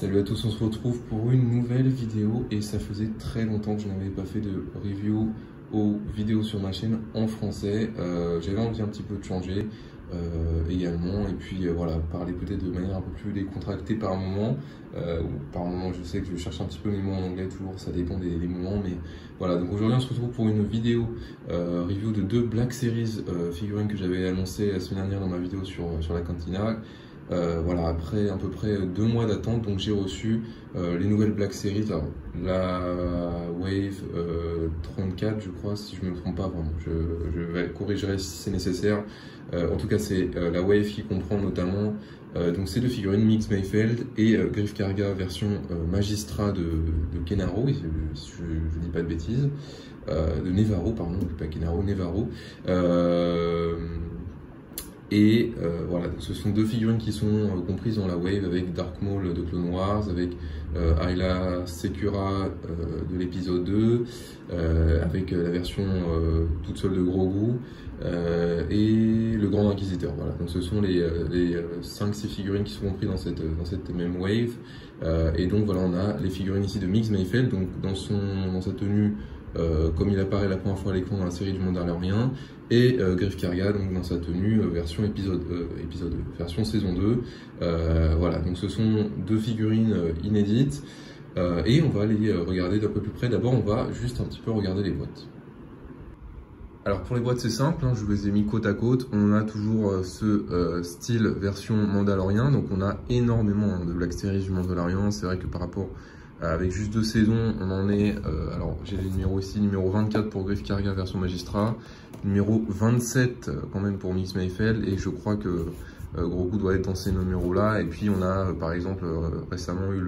Salut à tous, on se retrouve pour une nouvelle vidéo et ça faisait très longtemps que je n'avais pas fait de review aux vidéos sur ma chaîne en français. J'avais envie un petit peu de changer également et puis voilà, parler peut-être de manière un peu plus décontractée par moment. Par moment je sais que je cherche un petit peu mes mots en anglais, toujours ça dépend des moments, mais voilà. Donc aujourd'hui on se retrouve pour une vidéo review de deux Black Series figurines que j'avais annoncé la semaine dernière dans ma vidéo sur la cantina. Voilà, après à peu près 2 mois d'attente, donc j'ai reçu les nouvelles Black Series, alors, la Wave 34 je crois, si je ne me trompe pas, vraiment, je corrigerai si c'est nécessaire. En tout cas c'est la Wave qui comprend notamment donc ces deux figurines, Mix Mayfeld et Griff Karga version Magistrat de Kenaro, si je ne dis pas de bêtises, de Nevarro, pardon, pas Kenaro, Nevarro. Voilà, donc ce sont deux figurines qui sont comprises dans la Wave avec Dark Maul de Clone Wars, avec Ayla Secura de l'épisode 2, avec la version toute seule de Grogu et le Grand Inquisiteur. Voilà, donc ce sont les 5-6 figurines qui sont comprises dans cette même Wave. Et donc voilà, on a les figurines ici de Mix Mayfeld, donc dans sa tenue comme il apparaît la première fois à l'écran dans la série du Mandalorian, et Griff Karga donc dans sa tenue version version saison 2. Voilà, donc ce sont deux figurines inédites et on va les regarder d'un peu plus près. D'abord on va juste un petit peu regarder les boîtes. Alors pour les boîtes c'est simple, hein, je vous les ai mis côte à côte. On a toujours ce style version Mandalorian, donc on a énormément de Black Series du Mandalorian. C'est vrai que par rapport avec juste 2 saisons, on en est, alors j'ai les numéros ici, numéro 24 pour Griff Karga version Magistrat, numéro 27 quand même pour Mix Mayfeld, et je crois que Grogu doit être dans ces numéros-là. Et puis on a par exemple récemment eu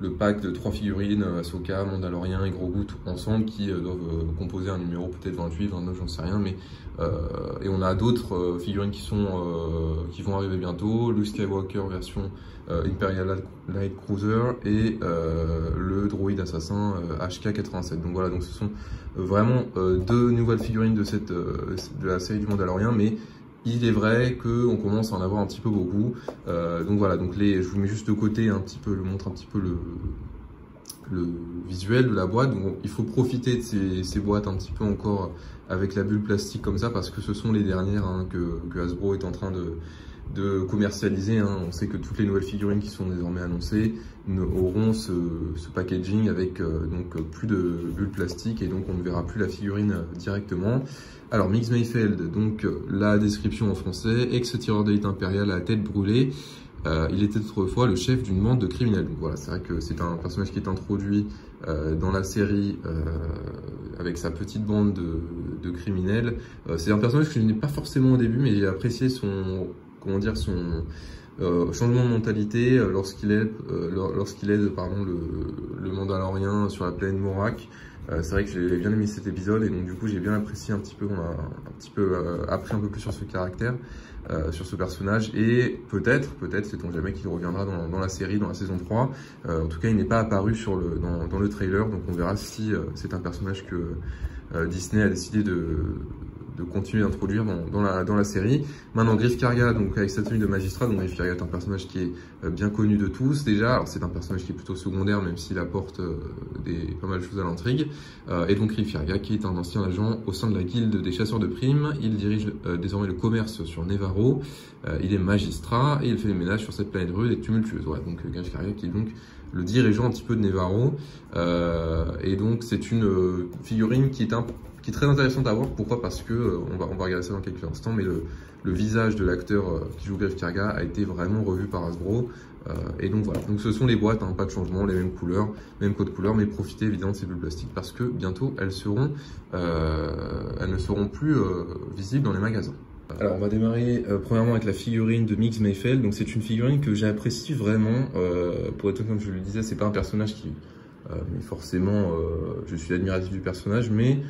le pack de 3 figurines, Ahsoka, Mandalorian et Grogu tout ensemble, qui doivent composer un numéro peut-être 28, 29, j'en sais rien, mais et on a d'autres figurines qui vont arriver bientôt, Luke Skywalker version Imperial Light Cruiser et le droïde assassin HK-87. Donc voilà, donc ce sont vraiment deux nouvelles figurines de la série du Mandalorian, mais il est vrai qu'on commence à en avoir un petit peu beaucoup. Donc voilà, donc je vous mets juste de côté un petit peu, montre un petit peu le visuel de la boîte. Donc il faut profiter de ces boîtes un petit peu encore avec la bulle plastique comme ça, parce que ce sont les dernières hein, que Hasbro est en train de commercialiser. Hein. On sait que toutes les nouvelles figurines qui sont désormais annoncées auront ce packaging avec donc plus de bulles plastique, et donc on ne verra plus la figurine directement. Alors Mix Mayfeld, donc la description en français: ex-tireur d'élite impérial à la tête brûlée. Il était autrefois le chef d'une bande de criminels. Donc voilà, c'est vrai que c'est un personnage qui est introduit dans la série avec sa petite bande de criminels. C'est un personnage que je n'ai pas forcément au début, mais j'ai apprécié son changement de mentalité lorsqu'il aide le Mandalorian sur la planète Morak. C'est vrai que j'ai bien aimé cet épisode, et donc du coup j'ai bien apprécié un petit peu, on a un petit peu appris un peu plus sur ce caractère, sur ce personnage, et peut-être, sait-on jamais, qu'il reviendra dans la série, dans la saison 3. En tout cas il n'est pas apparu dans le trailer, donc on verra si c'est un personnage que Disney a décidé de continuer d'introduire dans la série. Maintenant Griff Karga, donc avec sa tenue de magistrat. Donc Griff Karga est un personnage qui est bien connu de tous déjà. Alors c'est un personnage qui est plutôt secondaire, même s'il apporte pas mal de choses à l'intrigue. Et donc Griff Karga, qui est un ancien agent au sein de la guilde des chasseurs de primes. Il dirige désormais le commerce sur Nevarro. Il est magistrat et il fait le ménage sur cette planète rude et tumultueuse. Ouais, donc Griff Karga qui est donc le dirigeant un petit peu de Nevarro. Et donc c'est une figurine qui est très intéressante à voir. Pourquoi? Parce que on va regarder ça dans quelques instants, mais le visage de l'acteur qui joue Griff Karga a été vraiment revu par Hasbro. Et donc voilà, donc ce sont les boîtes, hein, pas de changement, les mêmes couleurs, même code couleur, mais profitez évidemment de ces bulles plastiques parce que bientôt elles ne seront plus visibles dans les magasins. Alors on va démarrer premièrement avec la figurine de Mix Mayfeld. Donc c'est une figurine que j'apprécie vraiment. Pour être comme je le disais, c'est pas un personnage qui mais forcément je suis admiratif du personnage, mais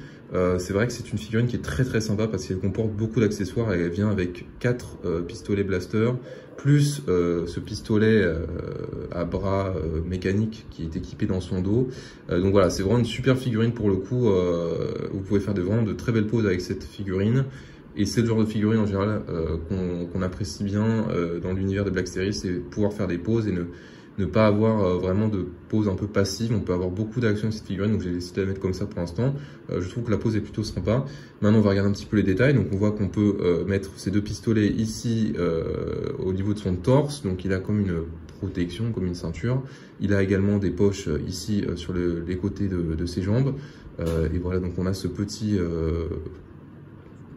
c'est vrai que c'est une figurine qui est très très sympa parce qu'elle comporte beaucoup d'accessoires. Elle vient avec 4 pistolets blaster, plus ce pistolet à bras mécanique qui est équipé dans son dos. Donc voilà, c'est vraiment une super figurine pour le coup. Vous pouvez faire vraiment de très belles poses avec cette figurine. Et c'est le genre de figurine en général qu'on apprécie bien dans l'univers de Black Series, c'est pouvoir faire des poses et ne ne pas avoir vraiment de pose un peu passive. On peut avoir beaucoup d'actions avec cette figurine, donc j'ai décidé de la mettre comme ça pour l'instant. Je trouve que la pose est plutôt sympa. Maintenant, on va regarder un petit peu les détails. Donc on voit qu'on peut mettre ces deux pistolets ici au niveau de son torse. Donc il a comme une protection, comme une ceinture. Il a également des poches ici sur les côtés de ses jambes. Et voilà, donc on a ce petit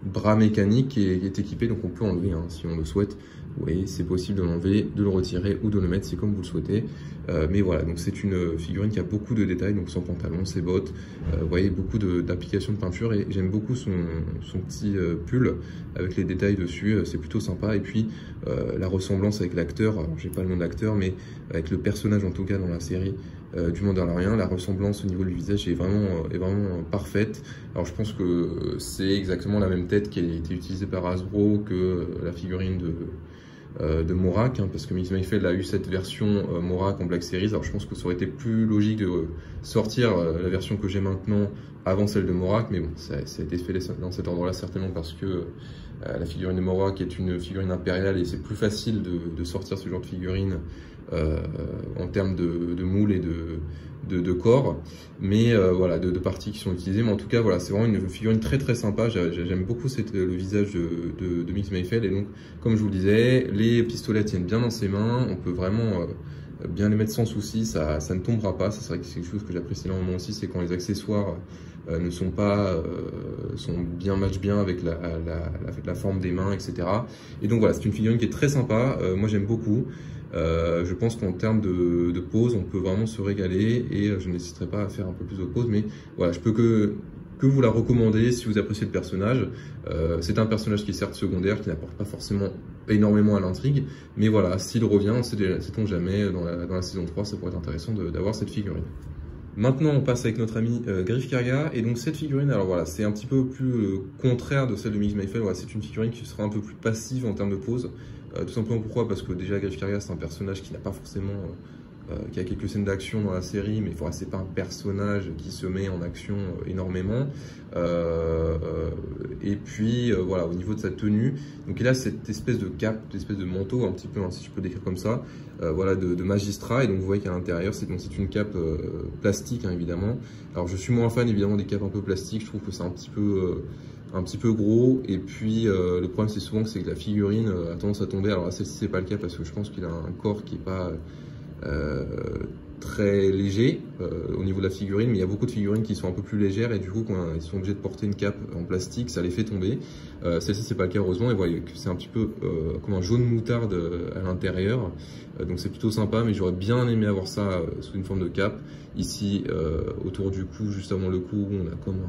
bras mécanique qui est équipé, donc on peut enlever hein, si on le souhaite. Vous voyez, c'est possible de l'enlever, de le retirer ou de le mettre, c'est comme vous le souhaitez. Mais voilà, donc c'est une figurine qui a beaucoup de détails, donc son pantalon, ses bottes, vous voyez, beaucoup d'applications de peinture, et j'aime beaucoup son petit pull avec les détails dessus, c'est plutôt sympa. Et puis la ressemblance avec l'acteur, alors j'ai pas le nom d'acteur, mais avec le personnage en tout cas dans la série du Mandalorian, la ressemblance au niveau du visage est vraiment parfaite. Alors je pense que c'est exactement la même tête qui a été utilisée par Hasbro que la figurine de Morak, hein, parce que Mix Mayfield a eu cette version Morak en Black Series. Alors je pense que ça aurait été plus logique de sortir la version que j'ai maintenant avant celle de Morak, mais bon, ça a été fait dans cet ordre-là certainement parce que la figurine de Morak est une figurine impériale et c'est plus facile de sortir ce genre de figurine en termes de moule et de corps, mais voilà, de parties qui sont utilisées. Mais en tout cas, voilà, c'est vraiment une figurine très sympa. J'aime beaucoup le visage de Mix Mayfield, et donc, comme je vous le disais, les pistolets tiennent bien dans ses mains. On peut vraiment bien les mettre sans souci, ça ne tombera pas. C'est vrai que c'est quelque chose que j'apprécie énormément aussi, c'est quand les accessoires ne sont pas matchent bien avec la forme des mains, etc. Et donc voilà, c'est une figurine qui est très sympa. Moi j'aime beaucoup. Je pense qu'en termes de pose, on peut vraiment se régaler, et je n'hésiterai pas à faire un peu plus de pose. Mais voilà, je peux que vous la recommander si vous appréciez le personnage. C'est un personnage qui est certes secondaire, qui n'apporte pas forcément énormément à l'intrigue, mais voilà, s'il revient, sait-on jamais, dans la saison 3, ça pourrait être intéressant d'avoir cette figurine. Maintenant, on passe avec notre ami Greef Karga, et donc cette figurine, alors voilà, c'est un petit peu plus contraire de celle de Mix Mayfield. Voilà, c'est une figurine qui sera un peu plus passive en termes de pose. Tout simplement pourquoi? Parce que déjà Greef Karga, c'est un personnage qui n'a pas forcément qui a quelques scènes d'action dans la série, mais voilà, c'est pas un personnage qui se met en action énormément. Et puis voilà, au niveau de sa tenue, donc il a cette espèce de cape, cette espèce de manteau un petit peu, hein, si je peux décrire comme ça, voilà, de magistrat. Et donc vous voyez qu'à l'intérieur, c'est une cape plastique, hein, évidemment. Alors je suis moins fan évidemment des capes un peu plastiques, je trouve que c'est un petit peu gros. Et puis le problème c'est souvent que la figurine a tendance à tomber. Alors là, celle-ci c'est pas le cas parce que je pense qu'il a un corps qui est pas très léger au niveau de la figurine, mais il y a beaucoup de figurines qui sont un peu plus légères, et du coup quand ils sont obligés de porter une cape en plastique, ça les fait tomber. Celle-ci c'est pas le cas heureusement, et vous voyez que c'est un petit peu comme un jaune moutarde à l'intérieur, donc c'est plutôt sympa. Mais j'aurais bien aimé avoir ça sous une forme de cape. Ici autour du cou, juste avant le cou, on a comme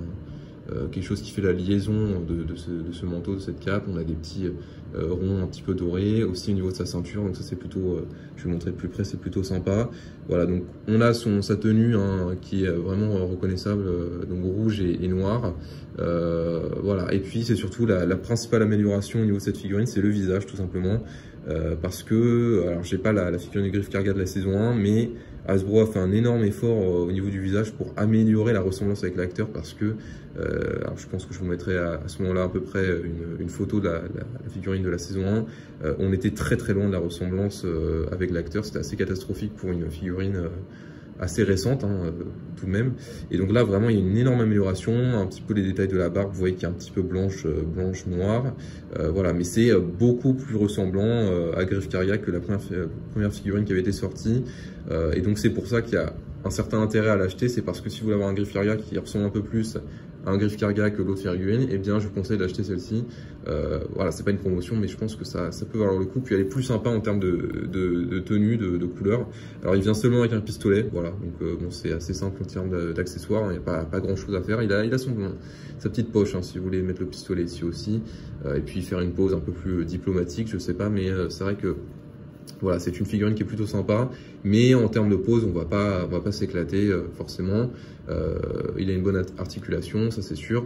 quelque chose qui fait la liaison de ce manteau, de cette cape. On a des petits ronds un petit peu dorés aussi au niveau de sa ceinture, donc ça c'est plutôt, je vais vous montrer de plus près, c'est plutôt sympa. Voilà, donc on a sa tenue hein, qui est vraiment reconnaissable, donc rouge et noir. Voilà, et puis c'est surtout la principale amélioration au niveau de cette figurine, c'est le visage tout simplement. Parce que, alors j'ai pas la figurine de Greef Karga de la saison 1, mais Hasbro a fait un énorme effort au niveau du visage pour améliorer la ressemblance avec l'acteur, parce que, alors je pense que je vous mettrai à ce moment-là à peu près une photo de la figurine de la saison 1, on était très loin de la ressemblance avec l'acteur, c'était assez catastrophique pour une figurine assez récente hein, tout de même. Et donc là vraiment il y a une énorme amélioration, un petit peu les détails de la barbe, vous voyez qu'il y a un petit peu blanche noire, voilà, mais c'est beaucoup plus ressemblant à Greef Karga que la première figurine qui avait été sortie, et donc c'est pour ça qu'il y a un certain intérêt à l'acheter. C'est parce que si vous voulez avoir un Greef Karga qui ressemble un peu plus à un Greef Karga que l'autre figurine, eh bien je vous conseille d'acheter celle-ci. Voilà, c'est pas une promotion, mais je pense que ça peut valoir le coup. Puis elle est plus sympa en termes de tenue, de couleur. Alors il vient seulement avec un pistolet, voilà, donc bon, c'est assez simple en termes d'accessoires, il n'y a pas grand chose à faire. Il a sa petite poche, hein, si vous voulez mettre le pistolet ici aussi, et puis faire une pose un peu plus diplomatique, je sais pas, mais c'est vrai que voilà, c'est une figurine qui est plutôt sympa, mais en termes de pose, on va pas s'éclater forcément. Il a une bonne articulation, ça c'est sûr,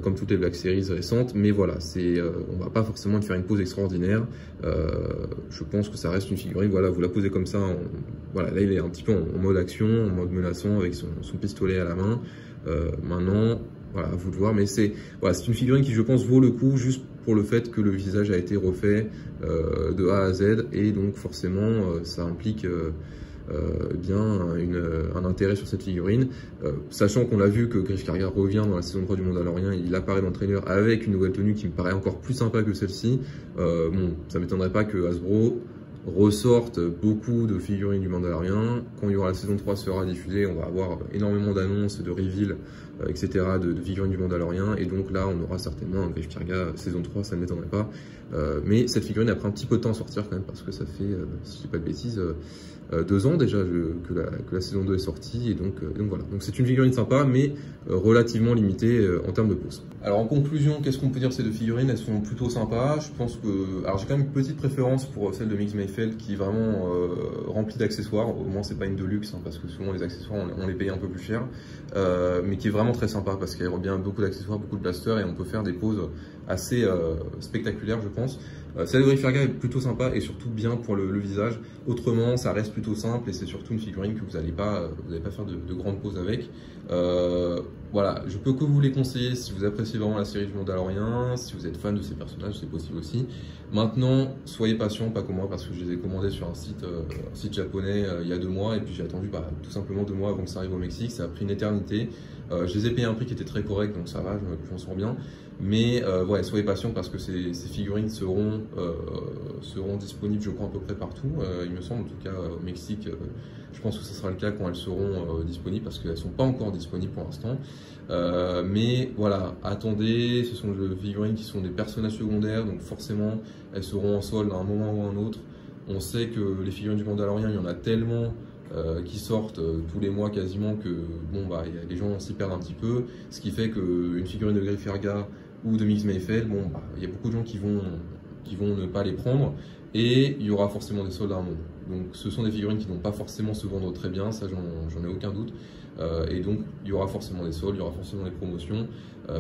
comme toutes les Black Series récentes, mais voilà, on va pas forcément faire une pose extraordinaire. Je pense que ça reste une figurine, voilà, vous la posez comme ça, voilà, là il est un petit peu en mode action, en mode menaçant, avec son pistolet à la main. Maintenant, voilà, à vous de voir, mais c'est une figurine qui, je pense, vaut le coup juste pour le fait que le visage a été refait de A à Z, et donc forcément ça implique, voilà, une pose un petit peu plus passive. Donc voilà, c'est une figurine qui, je pense, vaut le coup juste pour le fait que le visage a été refait de A à Z, et donc forcément ça implique, voilà, une pose un petit peu plus passive. un intérêt sur cette figurine, sachant qu'on l'a vu que Greef Karga revient dans la saison 3 du Mandalorian, il apparaît dans le trailer avec une nouvelle tenue qui me paraît encore plus sympa que celle-ci. Bon, ça m'étonnerait pas que Hasbro ressortent beaucoup de figurines du Mandalorian. Quand il y aura la saison 3 sera diffusée, on va avoir énormément d'annonces, de reveals, etc. de figurines du Mandalorian. Et donc là, on aura certainement un Greef Karga saison 3, ça ne m'étonnerait pas. Mais cette figurine a pris un petit peu de temps à sortir quand même, parce que ça fait, si je dis pas de bêtises, 2 ans déjà que la saison 2 est sortie. Et donc voilà. Donc c'est une figurine sympa, mais relativement limitée en termes de pose. Alors en conclusion, qu'est-ce qu'on peut dire de ces deux figurines? Elles sont plutôt sympas. Je pense que... Alors j'ai quand même une petite préférence pour celle de Mix Mayfeld qui est vraiment remplie d'accessoires. Au moins c'est pas une Deluxe, hein, parce que souvent les accessoires on les paye un peu plus cher. Mais qui est vraiment très sympa parce qu'elle revient beaucoup d'accessoires, beaucoup de blasters et on peut faire des poses assez spectaculaires je pense. Celle de Greef Karga est plutôt sympa et surtout bien pour le visage. Autrement, ça reste plutôt simple et c'est surtout une figurine que vous n'allez pas faire de grandes poses avec. Voilà, je peux que vous les conseiller si vous appréciez vraiment la série du Mandalorian, si vous êtes fan de ces personnages, c'est possible aussi. Maintenant, soyez patient, pas comme moi, parce que je les ai commandés sur un site japonais il y a 2 mois et puis j'ai attendu tout simplement 2 mois avant que ça arrive au Mexique. Ça a pris une éternité. Je les ai payé un prix qui était très correct, donc ça va, je m'en sors bien. Mais ouais, soyez patient parce que ces figurines seront disponibles, je crois, à peu près partout. Il me semble, en tout cas au Mexique, je pense que ce sera le cas quand elles seront disponibles parce qu'elles ne sont pas encore disponibles pour l'instant. Mais voilà, attendez, ce sont des figurines qui sont des personnages secondaires, donc forcément elles seront en solde à un moment ou à un autre. On sait que les figurines du Mandalorian, il y en a tellement qui sortent tous les mois quasiment que bon les gens s'y perdent un petit peu, ce qui fait qu'une figurine de Greef Karga ou de Mix Mayfeld, il y a beaucoup de gens qui vont ne pas les prendre et il y aura forcément des soldes à un moment. Donc ce sont des figurines qui n'ont pas forcément se vendre très bien, ça j'en ai aucun doute. Et donc il y aura forcément des soldes, il y aura forcément des promotions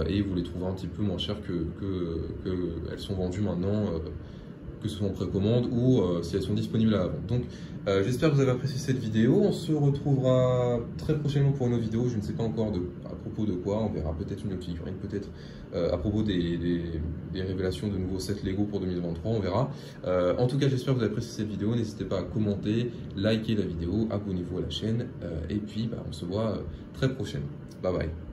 et vous les trouverez un petit peu moins chères qu'elles sont vendues maintenant, que ce soit en précommande ou si elles sont disponibles à la vente. Donc j'espère que vous avez apprécié cette vidéo. On se retrouvera très prochainement pour une autre vidéo. Je ne sais pas encore à propos de quoi. On verra peut-être une autre figurine, peut-être à propos des révélations de nouveaux sets Lego pour 2023. On verra. En tout cas, j'espère que vous avez apprécié cette vidéo. N'hésitez pas à commenter, liker la vidéo, abonnez-vous à la chaîne. Et puis, on se voit très prochainement. Bye bye.